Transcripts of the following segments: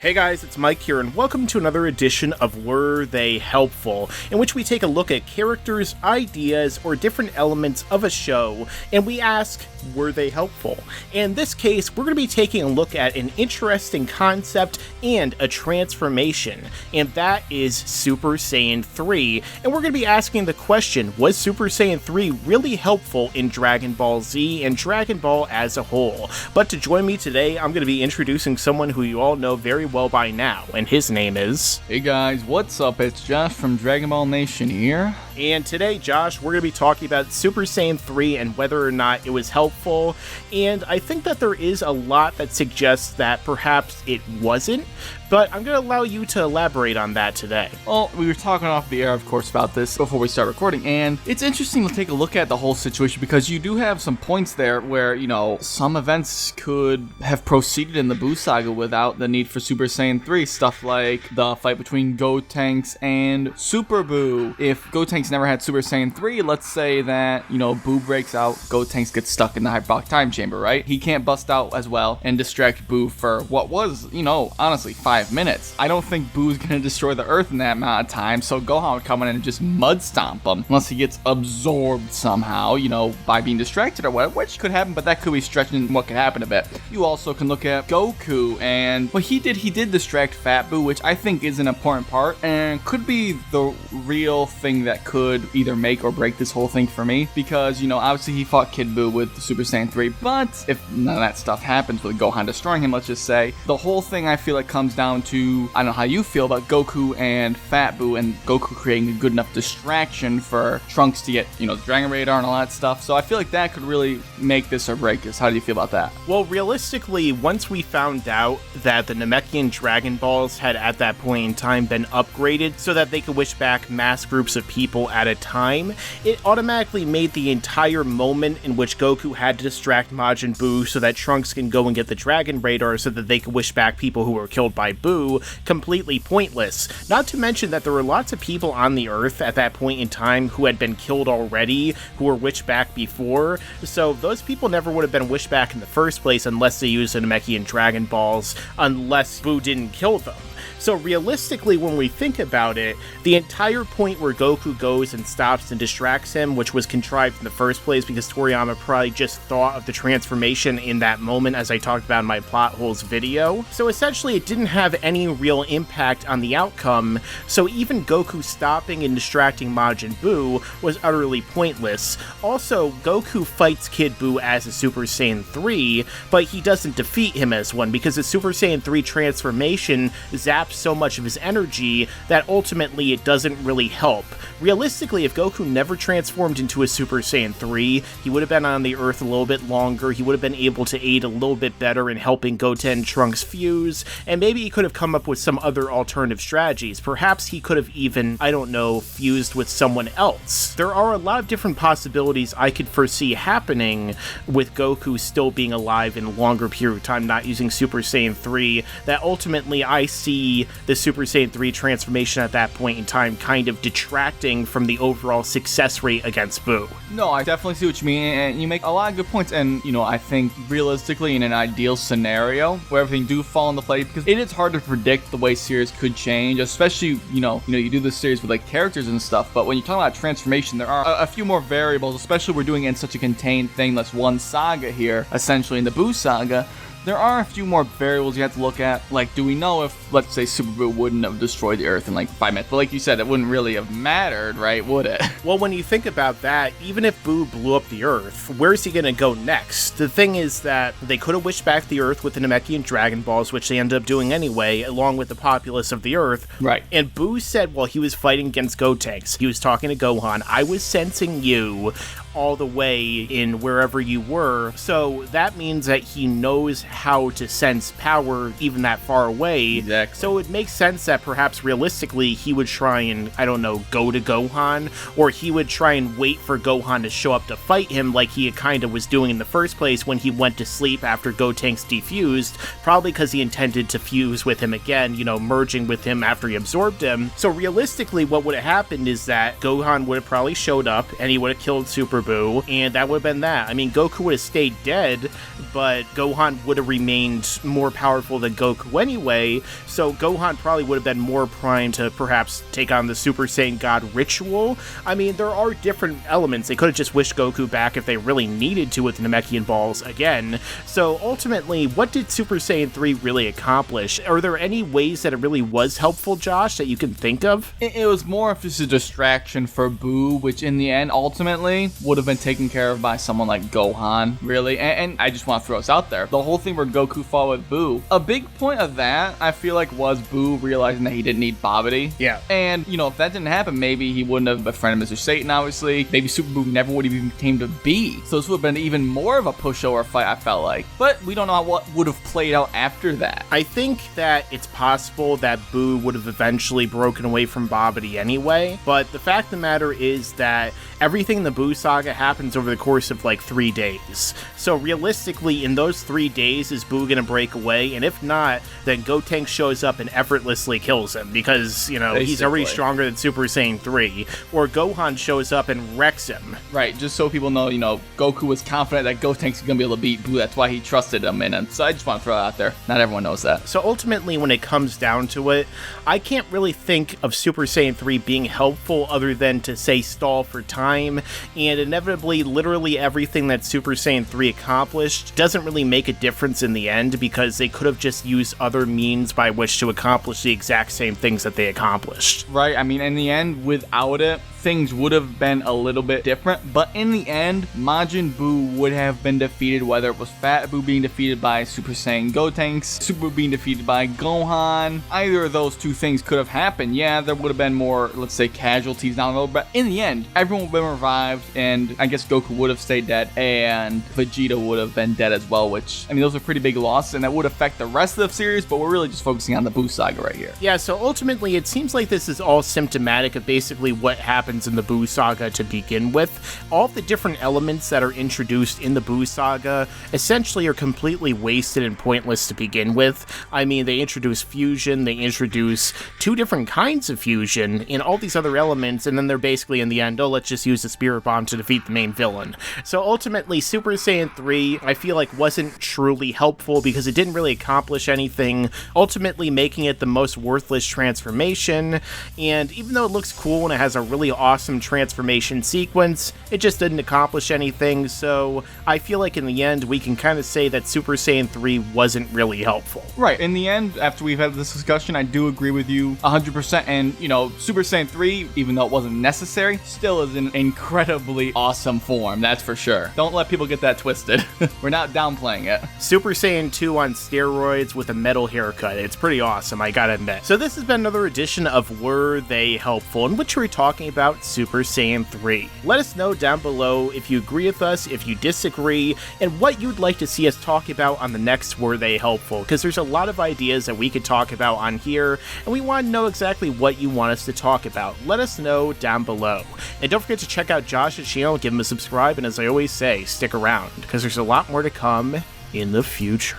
Hey guys, it's Mike here, and welcome to another edition of Were They Helpful, in which we take a look at characters, ideas, or different elements of a show, and we ask, were they helpful? In this case, we're going to be taking a look at an interesting concept and a transformation, and that is Super Saiyan 3, and we're going to be asking the question, was Super Saiyan 3 really helpful in Dragon Ball Z and Dragon Ball as a whole? But to join me today, I'm going to be introducing someone who you all know very well by now, and his name is... Hey guys, what's up? It's Josh from Dragon Ball Nation here. And today, Josh, we're going to be talking about Super Saiyan 3 and whether or not it was helpful, and I think that there is a lot that suggests that perhaps it wasn't, but I'm going to allow you to elaborate on that today. Well, we were talking off the air, of course, about this before we start recording, and it's interesting to take a look at the whole situation because you do have some points there where, you know, some events could have proceeded in the Buu Saga without the need for Super Saiyan 3. Stuff like the fight between Gotenks and Super Buu. If Gotenks never had Super Saiyan 3, let's say that, you know, Buu breaks out, Gotenks gets stuck in the hyperbolic time chamber, right? He can't bust out as well and distract Buu for what was, you know, honestly, 5 minutes. I don't think Boo's gonna destroy the Earth in that amount of time, so Gohan would come in and just mud stomp him, unless he gets absorbed somehow, you know, by being distracted or whatever, which could happen, but that could be stretching what could happen a bit. You also can look at Goku, and what he did distract Fat Buu, which I think is an important part, and could be the real thing that could either make or break this whole thing for me, because, you know, obviously he fought Kid Buu with the Super Saiyan 3, but if none of that stuff happens with Gohan destroying him, let's just say, the whole thing I feel like comes down to, I don't know how you feel about Goku and Fat Buu, and Goku creating a good enough distraction for Trunks to get, you know, the Dragon Radar and all that stuff, so I feel like that could really make this or break this. How do you feel about that? Well, realistically, once we found out that the Namekian Dragon Balls had at that point in time been upgraded so that they could wish back mass groups of people at a time, it automatically made the entire moment in which Goku had to distract Majin Buu so that Trunks can go and get the Dragon Radar so that they could wish back people who were killed by Buu completely pointless. Not to mention that there were lots of people on the Earth at that point in time who had been killed already, who were wished back before, so those people never would have been wished back in the first place unless they used the Namekian Dragon Balls, unless Buu didn't kill them. So realistically, when we think about it, the entire point where Goku goes and stops and distracts him, which was contrived in the first place because Toriyama probably just thought of the transformation in that moment, as I talked about in my plot holes video. So essentially, it didn't have any real impact on the outcome, so even Goku stopping and distracting Majin Buu was utterly pointless. Also, Goku fights Kid Buu as a Super Saiyan 3, but he doesn't defeat him as one because the Super Saiyan 3 transformation zaps so much of his energy that ultimately it doesn't really help. Realistically, if Goku never transformed into a Super Saiyan 3, he would have been on the Earth a little bit longer, he would have been able to aid a little bit better in helping Goten and Trunks fuse, and maybe he could have come up with some other alternative strategies. Perhaps he could have even, I don't know, fused with someone else. There are a lot of different possibilities I could foresee happening with Goku still being alive in a longer period of time, not using Super Saiyan 3, that ultimately I see the Super Saiyan 3 transformation at that point in time kind of detracting from the overall success rate against Buu. No, I definitely see what you mean, and you make a lot of good points, and, you know, I think realistically in an ideal scenario where everything do fall into play, because it is hard to predict the way series could change, especially, you know, you do this series with, like, characters and stuff, but when you talk about transformation, there are a few more variables, especially we're doing it in such a contained thing that's one saga here, essentially in the Buu Saga. There are a few more variables you have to look at, like, do we know if, let's say, Super Buu wouldn't have destroyed the Earth in, like, 5 minutes? But like you said, it wouldn't really have mattered, right, would it? Well, when you think about that, even if Buu blew up the Earth, where's he gonna go next? The thing is that they could have wished back the Earth with the Namekian Dragon Balls, which they ended up doing anyway, along with the populace of the Earth. Right. And Buu said while he was fighting against Gotenks, he was talking to Gohan, I was sensing you all the way in wherever you were, so that means that he knows how to sense power even that far away. Exactly. So it makes sense that perhaps realistically he would try and, I don't know, go to Gohan, or he would try and wait for Gohan to show up to fight him like he kind of was doing in the first place when he went to sleep after Gotenks defused, probably because he intended to fuse with him again, you know, merging with him after he absorbed him. So realistically what would have happened is that Gohan would have probably showed up and he would have killed Super for Boo, and that would have been that. I mean, Goku would have stayed dead, but Gohan would have remained more powerful than Goku anyway, so Gohan probably would have been more primed to perhaps take on the Super Saiyan God ritual. I mean, there are different elements. They could have just wished Goku back if they really needed to with the Namekian balls again. So ultimately, what did Super Saiyan 3 really accomplish? Are there any ways that it really was helpful, Josh, that you can think of? It was more of just a distraction for Boo, which in the end ultimately would have been taken care of by someone like Gohan, really. And I just want to throw this out there. The whole thing where Goku fought with Boo, a big point of that, I feel like, was Boo realizing that he didn't need Babidi. Yeah. And, you know, if that didn't happen, maybe he wouldn't have befriended Mr. Satan, obviously. Maybe Super Boo never would have even came to be. So this would have been even more of a pushover fight, I felt like. But we don't know what would have played out after that. I think that it's possible that Boo would have eventually broken away from Babidi anyway, but the fact of the matter is that everything in the Boo saga happens over the course of like 3 days. So realistically, in those 3 days, is Boo gonna break away? And if not, then Gotenks shows up and effortlessly kills him because, you know, he's already stronger than Super Saiyan 3. Or Gohan shows up and wrecks him. Right, just so people know, you know, Goku was confident that Gotenks was gonna be able to beat Boo. That's why he trusted him. And so I just want to throw it out there. Not everyone knows that. So ultimately, when it comes down to it, I can't really think of Super Saiyan 3 being helpful other than to say stall for time, and inevitably, literally everything that Super Saiyan 3 accomplished doesn't really make a difference in the end because they could have just used other means by which to accomplish the exact same things that they accomplished. Right, I mean, in the end, without it, things would have been a little bit different, but in the end, Majin Buu would have been defeated, whether it was Fat Buu being defeated by Super Saiyan Gotenks, Super Buu being defeated by Gohan. Either of those two things could have happened. Yeah, there would have been more, let's say, casualties down the road, but in the end, everyone would have been revived, and I guess Goku would have stayed dead, and Vegeta would have been dead as well, which, I mean, those are pretty big losses, and that would affect the rest of the series, but we're really just focusing on the Buu saga right here. Yeah, so ultimately, it seems like this is all symptomatic of basically what happened in the Buu saga to begin with. All the different elements that are introduced in the Buu saga essentially are completely wasted and pointless to begin with. I mean, they introduce fusion, they introduce 2 different kinds of fusion, and all these other elements, and then they're basically in the end, oh, let's just use the Spirit Bomb to defeat the main villain. So ultimately, Super Saiyan 3, I feel like, wasn't truly helpful because it didn't really accomplish anything, ultimately making it the most worthless transformation. And even though it looks cool and it has a really awesome transformation sequence, it just didn't accomplish anything. So I feel like in the end, we can kind of say that Super Saiyan 3 wasn't really helpful. Right. In the end, after we've had this discussion, I do agree with you 100%. And, you know, Super Saiyan 3, even though it wasn't necessary, still is an incredibly awesome form. That's for sure. Don't let people get that twisted. We're not downplaying it. Super Saiyan 2 on steroids with a metal haircut. It's pretty awesome, I gotta admit. So this has been another edition of Were They Helpful, in which we're talking about Super Saiyan 3. Let us know down below if you agree with us, if you disagree, and what you'd like to see us talk about on the next Were They Helpful, because there's a lot of ideas that we could talk about on here, and we want to know exactly what you want us to talk about. Let us know down below. And don't forget to check out Josh's channel, give him a subscribe, and as I always say, stick around, because there's a lot more to come in the future.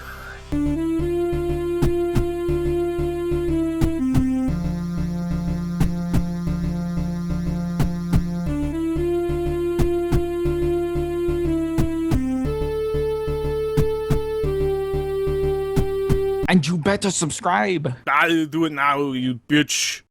And you better subscribe. I'll do it now, you bitch.